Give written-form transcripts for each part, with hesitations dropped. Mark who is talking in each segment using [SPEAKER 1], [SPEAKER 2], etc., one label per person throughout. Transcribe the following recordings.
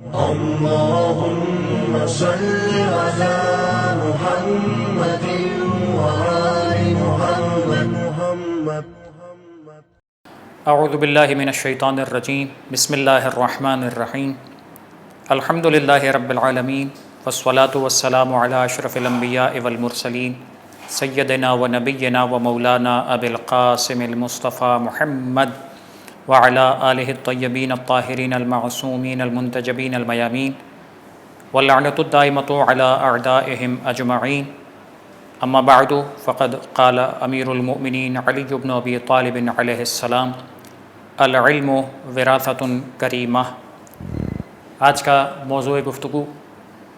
[SPEAKER 1] اللهم صل على محمد وآل محمد.
[SPEAKER 2] اعوذ باللہ من الشیطان الرجیم. بسم اللہ الرحمن الرحیم. الحمد للہ رب العالمین والصلاة والسلام علی اشرف الانبیاء والمرسلین سیدنا و نبینا و مولانا ابی القاسم المصطفیٰ محمد وعلی آلہ الطیبین الطاہرین المعصومین المنتجبین المیامین واللعنۃ الدائمۃ علی اعدائہم اجمعین. اما بعد فقد قال امیر المؤمنین علی بن ابی طالب علیہ السلام: العلم وراثۃ کریمہ. آج کا موضوع گفتگو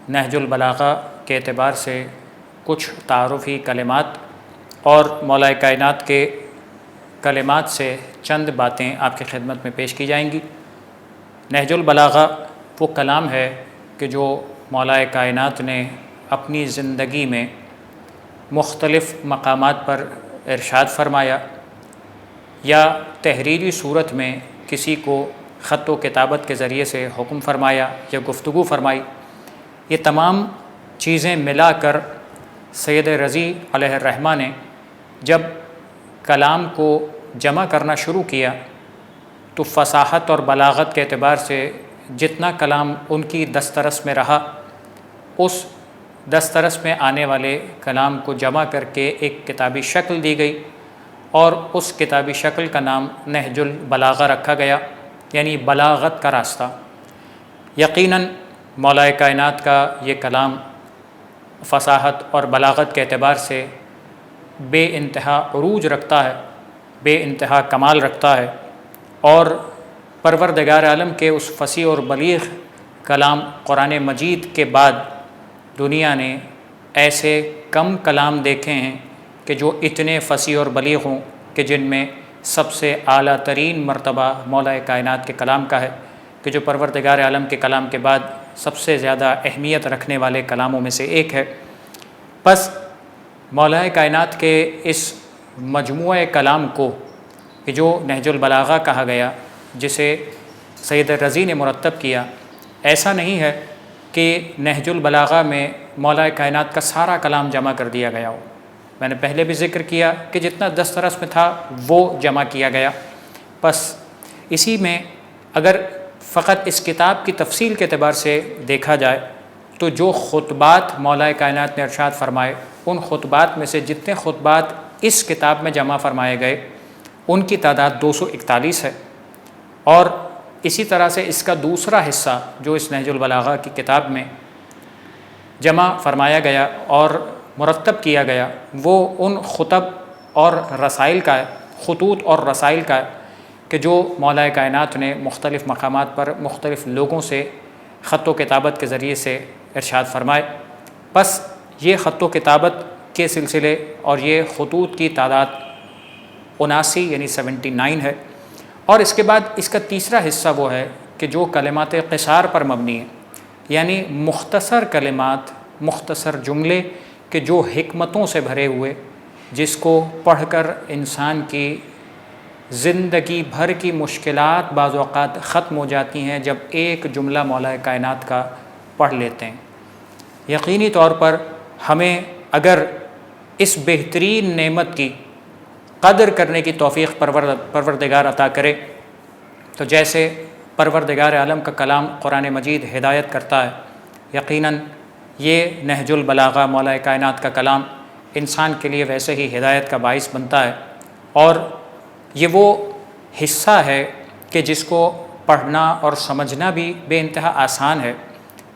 [SPEAKER 2] نہج البلاغہ کے اعتبار سے کچھ تعارفی کلمات اور مولا کائنات کے کلمات سے چند باتیں آپ کی خدمت میں پیش کی جائیں گی. نہج البلاغہ وہ کلام ہے کہ جو مولا کائنات نے اپنی زندگی میں مختلف مقامات پر ارشاد فرمایا یا تحریری صورت میں کسی کو خط و کتابت کے ذریعے سے حکم فرمایا یا گفتگو فرمائی. یہ تمام چیزیں ملا کر سید رضی علیہ الرحمہ نے جب کلام کو جمع کرنا شروع کیا تو فصاحت اور بلاغت کے اعتبار سے جتنا کلام ان کی دسترس میں رہا اس دسترس میں آنے والے کلام کو جمع کر کے ایک کتابی شکل دی گئی اور اس کتابی شکل کا نام نہج البلاغہ رکھا گیا، یعنی بلاغت کا راستہ. یقیناً مولا کائنات کا یہ کلام فصاحت اور بلاغت کے اعتبار سے بے انتہا عروج رکھتا ہے، بے انتہا کمال رکھتا ہے، اور پروردگار عالم کے اس فصیح اور بلیغ کلام قرآن مجید کے بعد دنیا نے ایسے کم کلام دیکھے ہیں کہ جو اتنے فصیح اور بلیغ ہوں کہ جن میں سب سے اعلیٰ ترین مرتبہ مولا کائنات کے کلام کا ہے کہ جو پروردگار عالم کے کلام کے بعد سب سے زیادہ اہمیت رکھنے والے کلاموں میں سے ایک ہے. پس مولا کائنات کے اس مجموعہ کلام کو کہ جو نہج البلاغہ کہا گیا، جسے سید رضی نے مرتب کیا، ایسا نہیں ہے کہ نہج البلاغہ میں مولا کائنات کا سارا کلام جمع کر دیا گیا ہو. میں نے پہلے بھی ذکر کیا کہ جتنا دسترس میں تھا وہ جمع کیا گیا. بس اسی میں اگر فقط اس کتاب کی تفصیل کے اعتبار سے دیکھا جائے تو جو خطبات مولا کائنات نے ارشاد فرمائے، ان خطبات میں سے جتنے خطبات اس کتاب میں جمع فرمائے گئے ان کی تعداد 241 ہے. اور اسی طرح سے اس کا دوسرا حصہ جو اس نہج البلاغہ کی کتاب میں جمع فرمایا گیا اور مرتب کیا گیا وہ ان خطب اور رسائل کا ہے، خطوط اور رسائل کا ہے کہ جو مولا کائنات نے مختلف مقامات پر مختلف لوگوں سے خط و کتابت کے ذریعے سے ارشاد فرمائے. بس یہ خط و کتابت کے سلسلے اور یہ خطوط کی تعداد 79 یعنی 79 ہے. اور اس کے بعد اس کا تیسرا حصہ وہ ہے کہ جو کلمات قصار پر مبنی ہے، یعنی مختصر کلمات، مختصر جملے کہ جو حکمتوں سے بھرے ہوئے، جس کو پڑھ کر انسان کی زندگی بھر کی مشکلات بعض اوقات ختم ہو جاتی ہیں جب ایک جملہ مولا کائنات کا پڑھ لیتے ہیں. یقینی طور پر ہمیں اگر اس بہترین نعمت کی قدر کرنے کی توفیق پروردگار عطا کرے تو جیسے پروردگار عالم کا کلام قرآن مجید ہدایت کرتا ہے، یقیناً یہ نہج البلاغہ مولا کائنات کا کلام انسان کے لیے ویسے ہی ہدایت کا باعث بنتا ہے. اور یہ وہ حصہ ہے کہ جس کو پڑھنا اور سمجھنا بھی بے انتہا آسان ہے.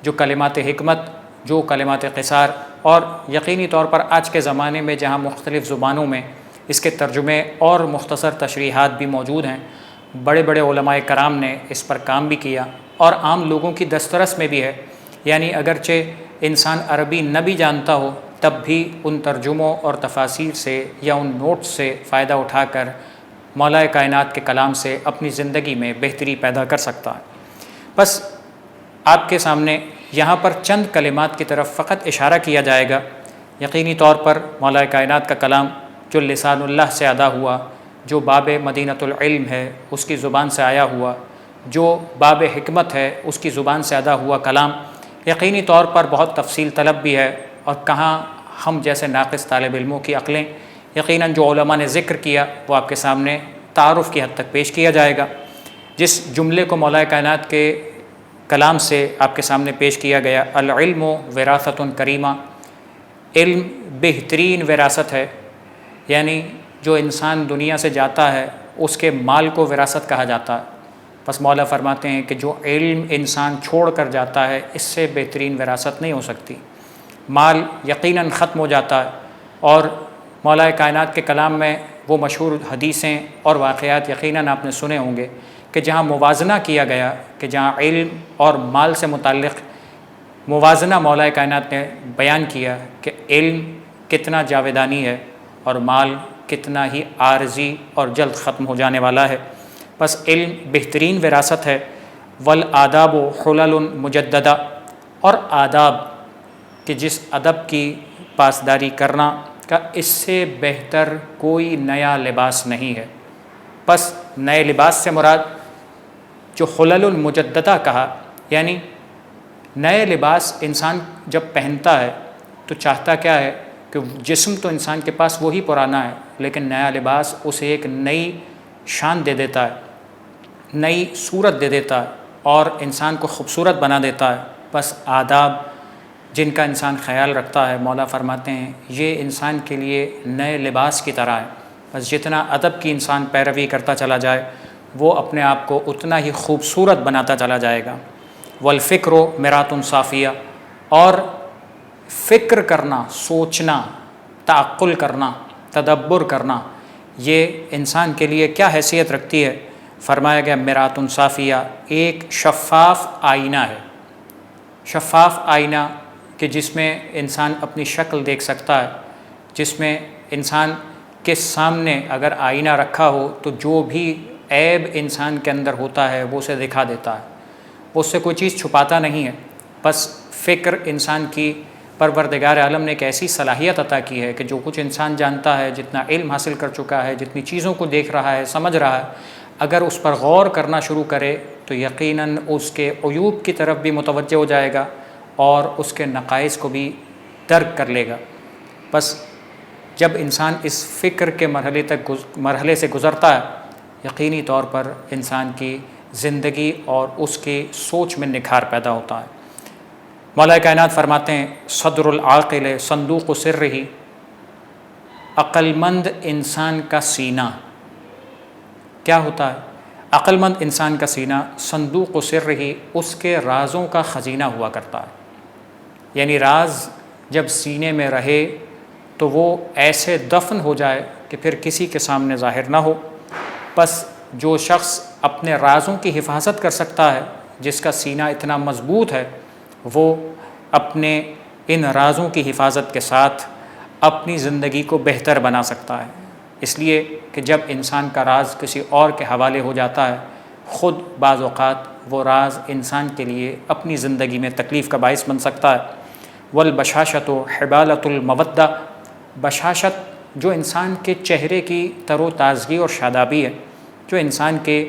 [SPEAKER 2] جو کلمات حکمت، جو کلمات قصار، اور یقینی طور پر آج کے زمانے میں جہاں مختلف زبانوں میں اس کے ترجمے اور مختصر تشریحات بھی موجود ہیں، بڑے بڑے علماء کرام نے اس پر کام بھی کیا اور عام لوگوں کی دسترس میں بھی ہے. یعنی اگرچہ انسان عربی نہ بھی جانتا ہو تب بھی ان ترجموں اور تفاسیر سے یا ان نوٹس سے فائدہ اٹھا کر مولا کائنات کے کلام سے اپنی زندگی میں بہتری پیدا کر سکتا ہے. بس آپ کے سامنے یہاں پر چند کلمات کی طرف فقط اشارہ کیا جائے گا. یقینی طور پر مولا کائنات کا کلام جو لسان اللہ سے ادا ہوا، جو باب مدینۃ العلم ہے اس کی زبان سے آیا ہوا، جو باب حکمت ہے اس کی زبان سے ادا ہوا کلام یقینی طور پر بہت تفصیل طلب بھی ہے، اور کہاں ہم جیسے ناقص طالب علموں کی عقلیں، یقیناً جو علماء نے ذکر کیا وہ آپ کے سامنے تعارف کی حد تک پیش کیا جائے گا۔ جس جملے کو مولا کائنات کے کلام سے آپ کے سامنے پیش کیا گیا، العلم وراثۃ کریمہ، علم بہترین وراثت ہے، یعنی جو انسان دنیا سے جاتا ہے اس کے مال کو وراثت کہا جاتا ہے۔ بس مولا فرماتے ہیں کہ جو علم انسان چھوڑ کر جاتا ہے اس سے بہترین وراثت نہیں ہو سکتی۔ مال یقیناً ختم ہو جاتا ہے، اور مولا کائنات کے کلام میں وہ مشہور حدیثیں اور واقعات یقیناً آپ نے سنے ہوں گے کہ جہاں موازنہ کیا گیا، کہ جہاں علم اور مال سے متعلق موازنہ مولا کائنات نے بیان کیا کہ علم کتنا جاویدانی ہے اور مال کتنا ہی عارضی اور جلد ختم ہو جانے والا ہے۔ بس علم بہترین وراثت ہے۔ والآداب حلل مجددہ، اور آداب کہ جس ادب کی پاسداری کرنا کا اس سے بہتر کوئی نیا لباس نہیں ہے۔ بس نئے لباس سے مراد جو حلل المجددہ کہا، یعنی نئے لباس انسان جب پہنتا ہے تو چاہتا کیا ہے کہ جسم تو انسان کے پاس وہی پرانا ہے، لیکن نیا لباس اسے ایک نئی شان دے دیتا ہے، نئی صورت دے دیتا ہے، اور انسان کو خوبصورت بنا دیتا ہے۔ بس آداب جن کا انسان خیال رکھتا ہے، مولا فرماتے ہیں یہ انسان کے لیے نئے لباس کی طرح ہے۔ بس جتنا ادب کی انسان پیروی کرتا چلا جائے وہ اپنے آپ کو اتنا ہی خوبصورت بناتا چلا جائے گا۔ والفکر مرات صافیہ، اور فکر کرنا، سوچنا، تعقل کرنا، تدبر کرنا، یہ انسان کے لیے کیا حیثیت رکھتی ہے؟ فرمایا گیا مرات صافیہ، ایک شفاف آئینہ ہے۔ شفاف آئینہ کہ جس میں انسان اپنی شکل دیکھ سکتا ہے، جس میں انسان کے سامنے اگر آئینہ رکھا ہو تو جو بھی عیب انسان کے اندر ہوتا ہے وہ اسے دکھا دیتا ہے، وہ اس سے کوئی چیز چھپاتا نہیں ہے۔ بس فکر انسان کی پروردگار عالم نے ایک ایسی صلاحیت عطا کی ہے کہ جو کچھ انسان جانتا ہے، جتنا علم حاصل کر چکا ہے، جتنی چیزوں کو دیکھ رہا ہے، سمجھ رہا ہے، اگر اس پر غور کرنا شروع کرے تو یقیناً اس کے عیوب کی طرف بھی متوجہ ہو جائے گا اور اس کے نقائص کو بھی درک کر لے گا۔ بس جب انسان اس فکر کے مرحلے سے گزرتا ہے، یقینی طور پر انسان کی زندگی اور اس کی سوچ میں نکھار پیدا ہوتا ہے۔ مولا کائنات فرماتے ہیں صدر العاقل صندوق سرہ، عقل مند انسان کا سینہ کیا ہوتا ہے؟ عقل مند انسان کا سینہ صندوق سرہ، اس کے رازوں کا خزینہ ہوا کرتا ہے۔ یعنی راز جب سینے میں رہے تو وہ ایسے دفن ہو جائے کہ پھر کسی کے سامنے ظاہر نہ ہو۔ بس جو شخص اپنے رازوں کی حفاظت کر سکتا ہے، جس کا سینہ اتنا مضبوط ہے، وہ اپنے ان رازوں کی حفاظت کے ساتھ اپنی زندگی کو بہتر بنا سکتا ہے۔ اس لیے کہ جب انسان کا راز کسی اور کے حوالے ہو جاتا ہے، خود بعض اوقات وہ راز انسان کے لیے اپنی زندگی میں تکلیف کا باعث بن سکتا ہے۔ والبشاشۃ حبالۃ المودہ، بشاشت جو انسان کے چہرے کی تر و تازگی اور شادابی ہے، جو انسان کے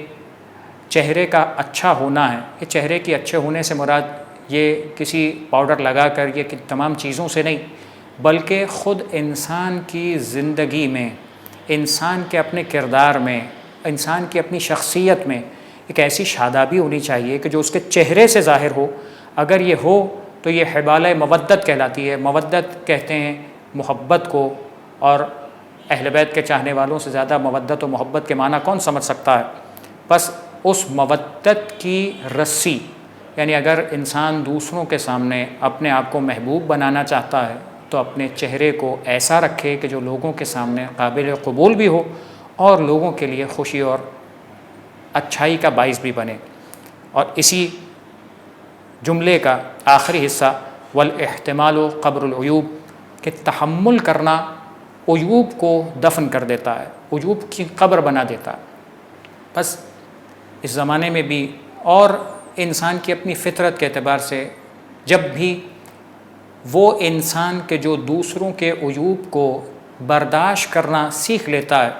[SPEAKER 2] چہرے کا اچھا ہونا ہے۔ یہ چہرے کے اچھے ہونے سے مراد یہ کسی پاؤڈر لگا کر یہ تمام چیزوں سے نہیں، بلکہ خود انسان کی زندگی میں، انسان کے اپنے کردار میں، انسان کی اپنی شخصیت میں ایک ایسی شادابی ہونی چاہیے کہ جو اس کے چہرے سے ظاہر ہو۔ اگر یہ ہو تو یہ حبالہ مودت کہلاتی ہے۔ مودت کہتے ہیں محبت کو، اور اہل بیت کے چاہنے والوں سے زیادہ مودت و محبت کے معنی کون سمجھ سکتا ہے؟ بس اس مودت کی رسی، یعنی اگر انسان دوسروں کے سامنے اپنے آپ کو محبوب بنانا چاہتا ہے تو اپنے چہرے کو ایسا رکھے کہ جو لوگوں کے سامنے قابل قبول بھی ہو اور لوگوں کے لیے خوشی اور اچھائی کا باعث بھی بنے۔ اور اسی جملے کا آخری حصہ والاحتمال قبر العیوب، کہ تحمل کرنا عیوب کو دفن کر دیتا ہے، عیوب کی قبر بنا دیتا ہے۔ بس اس زمانے میں بھی اور انسان کی اپنی فطرت کے اعتبار سے جب بھی وہ انسان کے جو دوسروں کے عیوب کو برداشت کرنا سیکھ لیتا ہے،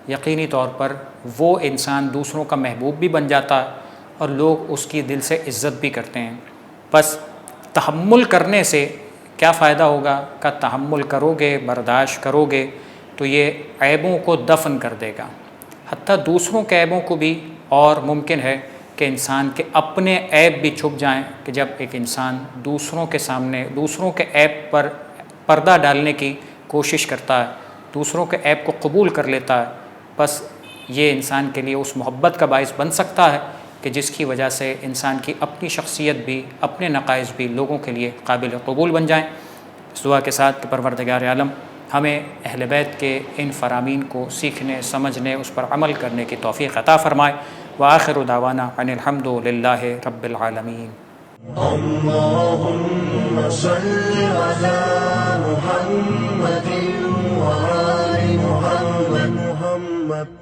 [SPEAKER 2] یقینی طور پر وہ انسان دوسروں کا محبوب بھی بن جاتا ہے اور لوگ اس کی دل سے عزت بھی کرتے ہیں۔ بس تحمل کرنے سے کیا فائدہ ہوگا کہ تحمل کرو گے، برداشت کرو گے تو یہ عیبوں کو دفن کر دے گا، حتیٰ دوسروں کے عیبوں کو بھی۔ اور ممکن ہے کہ انسان کے اپنے عیب بھی چھپ جائیں، کہ جب ایک انسان دوسروں کے سامنے دوسروں کے عیب پر پردہ ڈالنے کی کوشش کرتا ہے، دوسروں کے عیب کو قبول کر لیتا ہے، بس یہ انسان کے لیے اس محبت کا باعث بن سکتا ہے کہ جس کی وجہ سے انسان کی اپنی شخصیت بھی، اپنے نقائص بھی لوگوں کے لیے قابل قبول بن جائیں۔ اس دعا کے ساتھ کہ پروردگار عالم ہمیں اہل بیت کے ان فرامین کو سیکھنے، سمجھنے، اس پر عمل کرنے کی توفیق عطا فرمائے۔ وآخر دعوانا ان الحمد للہ رب العالمین۔
[SPEAKER 1] اللهم صل على محمد وآل محمد